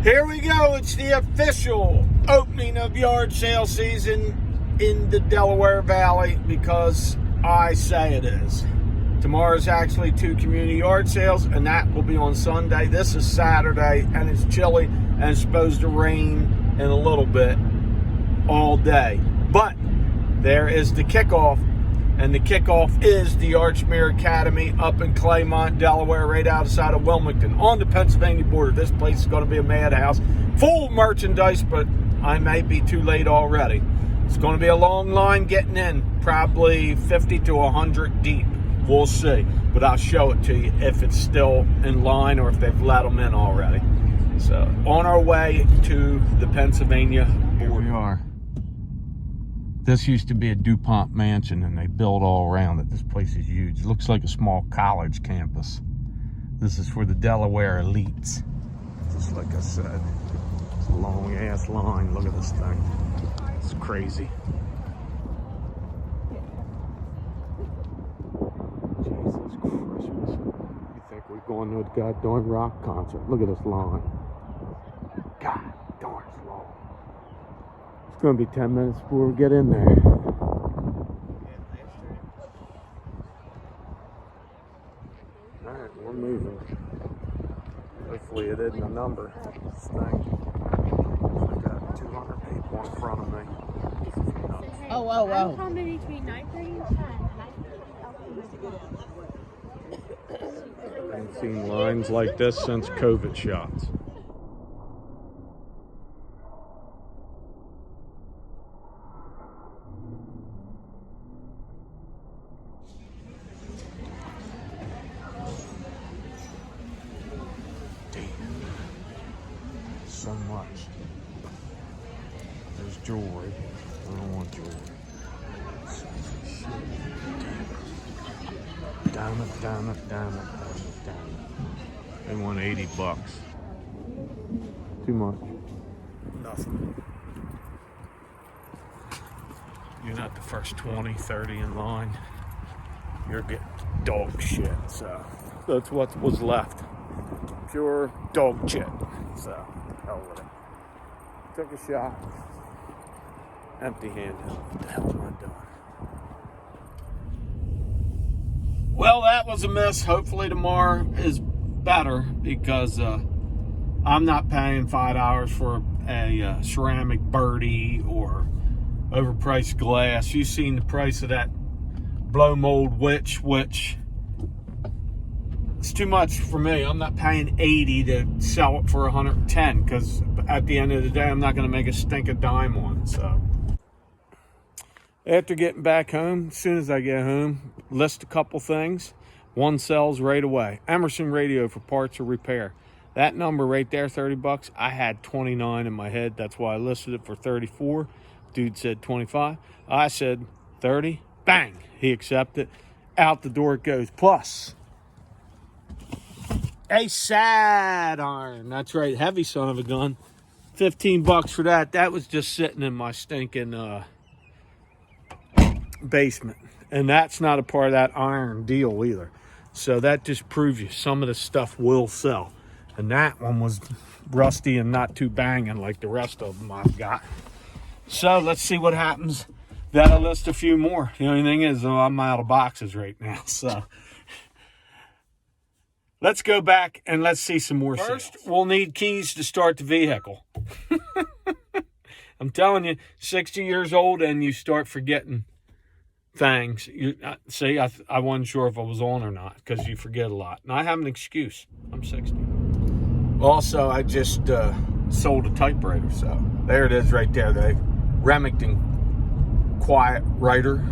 Here we go. It's the official opening of yard sale season in the Delaware Valley because I say it is. Tomorrow's actually 2 community yard sales, and that will be on Sunday. This is Saturday, and it's chilly, and it's supposed to rain in a little bit all day. But there is the kickoff, and the kickoff is the Archmere Academy up in Claymont, Delaware, right outside of Wilmington, on the Pennsylvania border. This place is going to be a madhouse, full of merchandise, but I may be too late already. It's going to be a long line getting in, probably 50 to 100 deep. We'll see, but I'll show it to you if it's still in line or if they've let them in already. So, on our way to the Pennsylvania border. Here we are. This used to be a DuPont mansion, and they built all around it. This place is huge. It looks like a small college campus. This is for the Delaware elites. Just like I said, it's a long-ass line. Look at this thing. It's crazy. Jesus Christmas. You think we're going to a goddamn rock concert? Look at this line. God darn, it's long. It's going to be 10 minutes before we get in there. Alright, we're moving. Hopefully it isn't a number. This thing. I got 200 people in front of me. Oh. I'm coming between 9:30 and 10. I haven't seen lines like this since COVID shots. So much. There's jewelry. I don't want jewelry. Damn it. They want $80. Too much. Nothing. You're not the first 20, 30 in line. You're getting dog shit. So that's what was left. Pure dog shit. So hell with it. Took a shot. Empty handed. What the hell am I doing? Well, that was a miss. Hopefully tomorrow is better because I'm not paying $5 for a ceramic birdie or overpriced glass. You've seen the price of that blow mold witch, which it's too much for me. I'm not paying $80 to sell it for $110 because at the end of the day, I'm not going to make a stinking dime on it. So after getting back home, as soon as I get home, list a couple things. One sells right away. Emerson radio for parts or repair. That number right there, $30. I had 29 in my head. That's why I listed it for 34. Dude said 25. I said 30. Bang! He accepted. Out the door it goes. Plus a sad iron. That's right, heavy son of a gun. $15 for that. That was just sitting in my stinking basement, and that's not a part of that iron deal either. So that just proves you some of the stuff will sell. And that one was rusty and not too banging like the rest of them I've got. So let's see what happens. That'll list a few more. The only thing is, I'm out of boxes right now. So let's go back and let's see some more sales. First, we'll need keys to start the vehicle. I'm telling you, 60 years old and you start forgetting things. See, I wasn't sure if I was on or not because you forget a lot. And I have an excuse. I'm 60. Also, I just sold a typewriter. So there it is right there. The Remington Quiet Writer.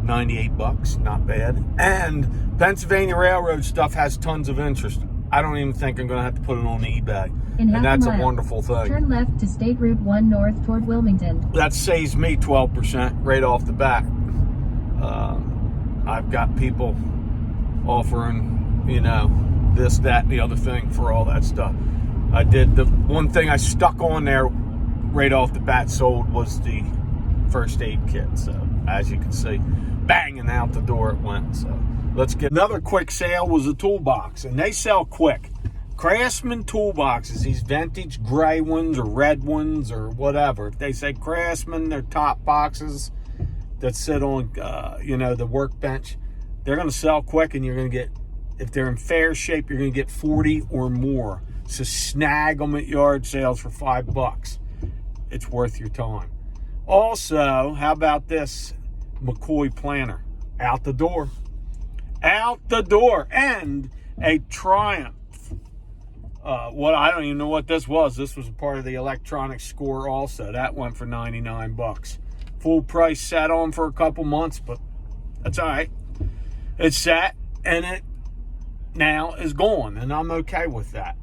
$98. Not bad. And Pennsylvania Railroad stuff has tons of interest. I don't even think I'm going to have to put it on eBay. And that's a wonderful thing. Turn left to State Route 1 north toward Wilmington. That saves me 12% right off the bat. I've got people offering, this, that, and the other thing for all that stuff. I did the one thing I stuck on there right off the bat sold was the first aid kit. So as you can see, bang, and out the door it went. So let's get another quick sale was a toolbox, and they sell quick. Craftsman toolboxes, these vintage gray ones or red ones or whatever. If they say Craftsman, they're top boxes that sit on, the workbench. They're going to sell quick, and you're going to get, if they're in fair shape, you're going to get 40 or more. So snag them at yard sales for $5. It's worth your time. Also, how about this McCoy planter? Out the door. Out the door. And a Triumph. I don't even know what this was. This was a part of the electronic score also. That went for $99. Full price sat on for a couple months, but that's all right. It sat, and it now is gone, and I'm okay with that.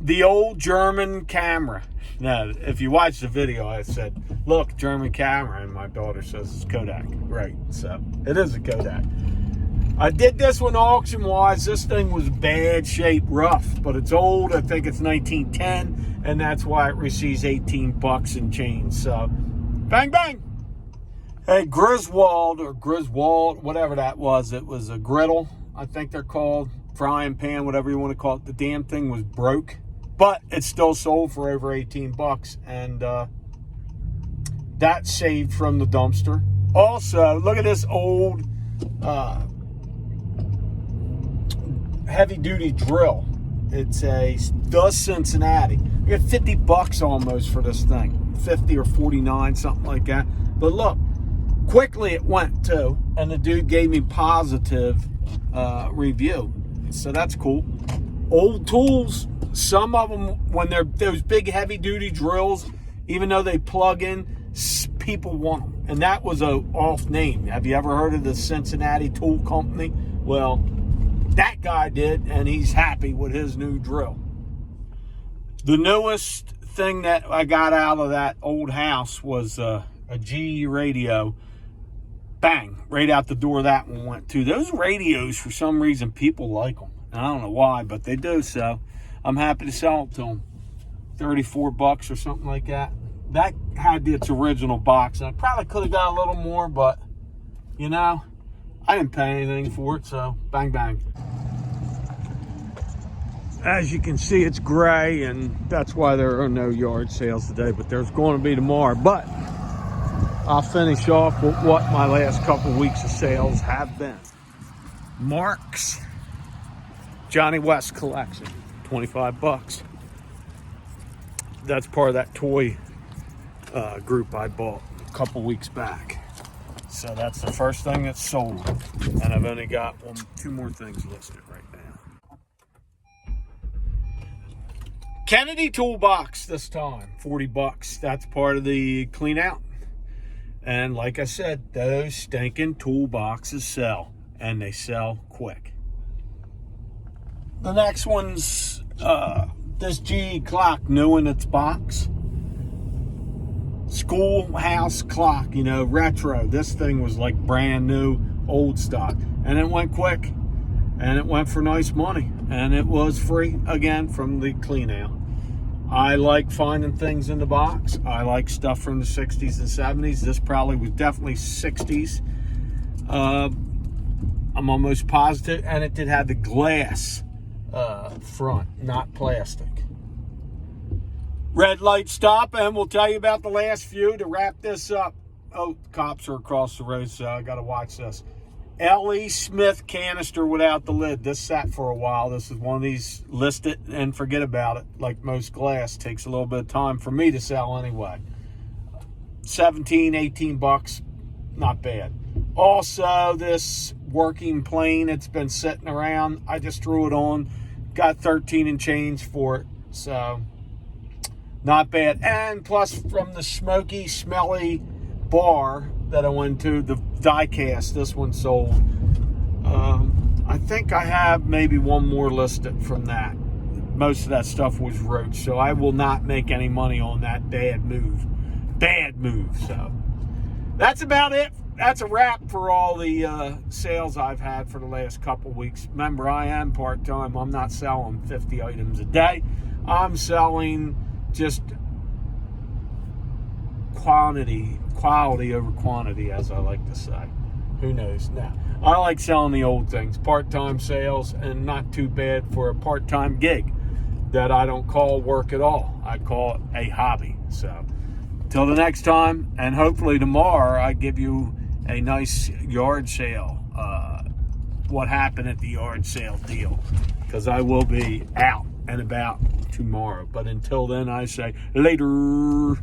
The old German camera. Now, if you watch the video, I said, look, German camera, and my daughter says it's Kodak. Right, so it is a Kodak. I did this one auction-wise. This thing was bad shape, rough, but it's old. I think it's 1910, and that's why it receives $18 and change. So, bang, bang. Hey, Griswold, whatever that was. It was a griddle, I think they're called, frying pan, whatever you want to call it. The damn thing was broke, but it still sold for over $18, and that saved from the dumpster. Also, look at this old heavy-duty drill. It's the Cincinnati. I got $50 almost for this thing, 50 or 49, something like that. But look, quickly it went too, and the dude gave me positive review, so that's cool. Old tools, some of them, when they're those big heavy-duty drills, even though they plug in, people want them, and that was a off name. Have you ever heard of the Cincinnati Tool Company? Well, that guy did, and he's happy with his new drill. The newest thing that I got out of that old house was a GE radio. Bang, right out the door that one went to. Those radios, for some reason, people like them. I don't know why, but they do, so I'm happy to sell it to them. $34 or something like that. That had its original box, and I probably could have got a little more, but, I didn't pay anything for it, so bang, bang. As you can see, it's gray, and that's why there are no yard sales today, but there's going to be tomorrow. But I'll finish off with what my last couple weeks of sales have been. Mark's Johnny West collection, $25. That's part of that toy group I bought a couple weeks back. So that's the first thing that's sold, and I've only got two more things listed right now. Kennedy toolbox this time, $40. That's part of the clean out. And like I said, those stinking toolboxes sell, and they sell quick. The next one's this GE clock, new in its box. Schoolhouse clock, retro. This thing was like brand new, old stock. And it went quick, and it went for nice money. And it was free, again, from the clean out. I like finding things in the box. I like stuff from the 60s and 70s. This probably was definitely 60s. I'm almost positive. And it did have the glass front, not plastic. Red light stop, and we'll tell you about the last few to wrap this up. Oh, cops are across the road, so I got to watch this. L.E. Smith canister without the lid. This sat for a while. This is one of these list it and forget about it. Like most glass, takes a little bit of time for me to sell anyway. $17, $18, not bad. Also, this working plane, it's been sitting around. I just threw it on. Got 13 and change for it, so not bad. And plus, from the smoky, smelly bar that I went to, the die cast, this one sold. I think I have maybe one more listed from that. Most of that stuff was roach, so I will not make any money on that bad move. So that's about it. That's a wrap for all the sales I've had for the last couple weeks. Remember, I am part-time. I'm not selling 50 items a day. I'm selling just quality over quantity, as I like to say. Who knows? No. I like selling the old things, part-time sales, and not too bad for a part-time gig that I don't call work at all. I call it a hobby. So, till the next time, and hopefully tomorrow I give you a nice yard sale, what happened at the yard sale deal, because I will be out and about tomorrow. But until then, I say later.